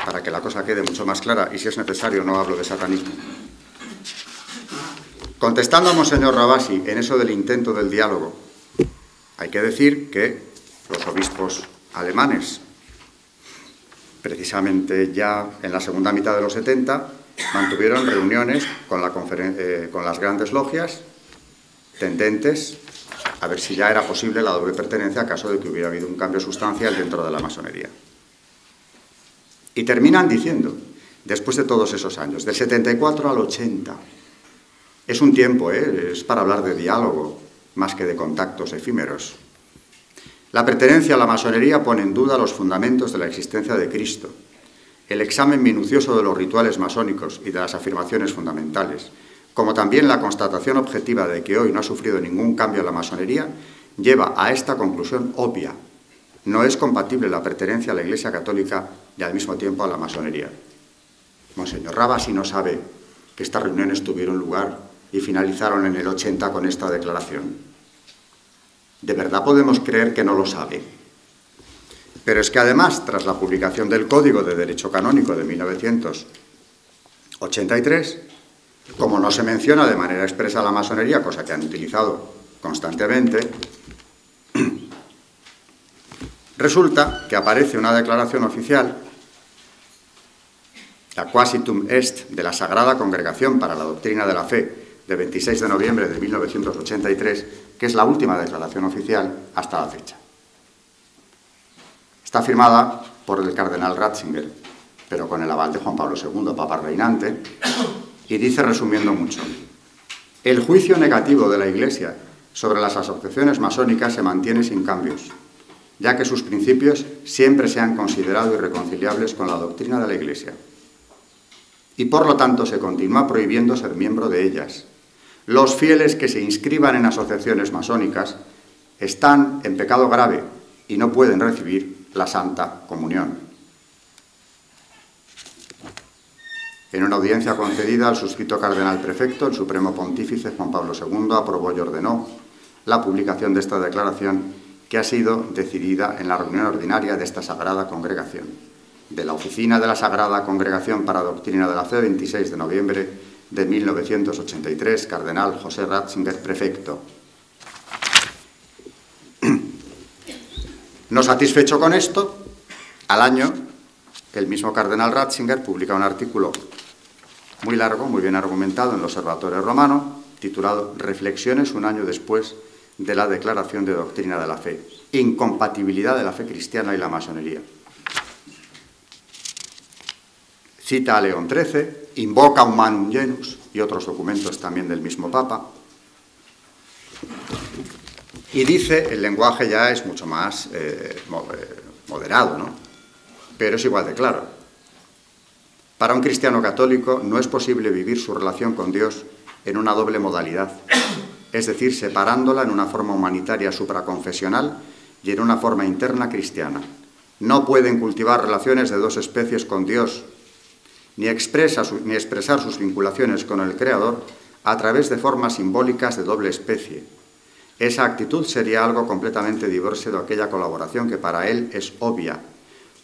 para que la cosa quede mucho más clara, y si es necesario no hablo de satanismo. Contestando a Monseñor Rabasi en eso del intento del diálogo, hay que decir que los obispos alemanes, precisamente ya en la segunda mitad de los 70, mantuvieron reuniones con las grandes logias tendentes a ver si ya era posible la doble pertenencia a caso de que hubiera habido un cambio sustancial dentro de la masonería. Y terminan diciendo, después de todos esos años, del 74 al 80, es un tiempo, es para hablar de diálogo, más que de contactos efímeros. La pertenencia a la masonería pone en duda los fundamentos de la existencia de Cristo. El examen minucioso de los rituales masónicos y de las afirmaciones fundamentales, como también la constatación objetiva de que hoy no ha sufrido ningún cambio en la masonería, lleva a esta conclusión obvia. No es compatible la pertenencia a la Iglesia Católica y al mismo tiempo a la masonería. Monseñor Rabasi no sabe que estas reuniones tuvieron lugar y finalizaron en el 80 con esta declaración. ¿De verdad podemos creer que no lo sabe? Pero es que además, tras la publicación del Código de Derecho Canónico de 1983, como no se menciona de manera expresa la masonería, cosa que han utilizado constantemente, resulta que aparece una declaración oficial, la Quasitum Est de la Sagrada Congregación para la Doctrina de la Fe, de 26 de noviembre de 1983, que es la última declaración oficial hasta la fecha. Está firmada por el cardenal Ratzinger, pero con el aval de Juan Pablo II, Papa reinante, y dice, resumiendo mucho, el juicio negativo de la Iglesia sobre las asociaciones masónicas se mantiene sin cambios, ya que sus principios siempre se han considerado irreconciliables con la doctrina de la Iglesia. Y por lo tanto se continúa prohibiendo ser miembro de ellas. Los fieles que se inscriban en asociaciones masónicas están en pecado grave y no pueden recibir la Santa Comunión. En una audiencia concedida al suscrito cardenal prefecto, el Supremo Pontífice Juan Pablo II aprobó y ordenó la publicación de esta declaración, que ha sido decidida en la reunión ordinaria de esta Sagrada Congregación, de la Oficina de la Sagrada Congregación para Doctrina de la Fe, 26 de noviembre de 1983, cardenal José Ratzinger, prefecto. No satisfecho con esto, al año, el mismo cardenal Ratzinger publica un artículo muy largo, muy bien argumentado en el Observatorio Romano, titulado Reflexiones un año después de la Declaración de Doctrina de la Fe, incompatibilidad de la fe cristiana y la masonería. Cita a León XIII, invoca Humanum Genus y otros documentos también del mismo Papa, y dice, el lenguaje ya es mucho más moderado, ¿no? Pero es igual de claro. Para un cristiano católico no es posible vivir su relación con Dios en una doble modalidad, es decir, separándola en una forma humanitaria supraconfesional y en una forma interna cristiana. No pueden cultivar relaciones de dos especies con Dios, ni expresar sus vinculaciones con el Creador a través de formas simbólicas de doble especie. Esa actitud sería algo completamente diverso de aquella colaboración que para él es obvia,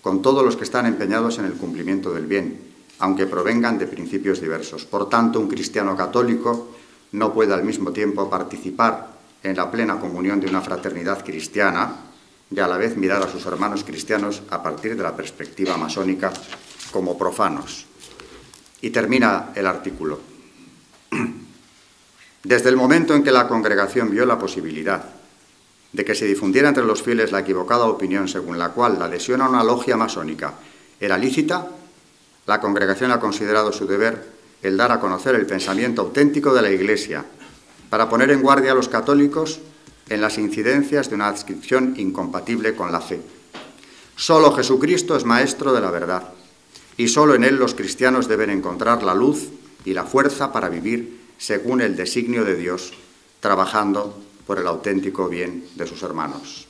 con todos los que están empeñados en el cumplimiento del bien, aunque provengan de principios diversos. Por tanto, un cristiano católico no puede al mismo tiempo participar en la plena comunión de una fraternidad cristiana y a la vez mirar a sus hermanos cristianos a partir de la perspectiva masónica como profanos. Y termina el artículo. Desde el momento en que la congregación vio la posibilidad de que se difundiera entre los fieles la equivocada opinión según la cual la adhesión a una logia masónica era lícita, la congregación ha considerado su deber el dar a conocer el pensamiento auténtico de la Iglesia, para poner en guardia a los católicos en las incidencias de una adscripción incompatible con la fe. Solo Jesucristo es maestro de la verdad, y solo en Él los cristianos deben encontrar la luz y la fuerza para vivir según el designio de Dios, trabajando por el auténtico bien de sus hermanos.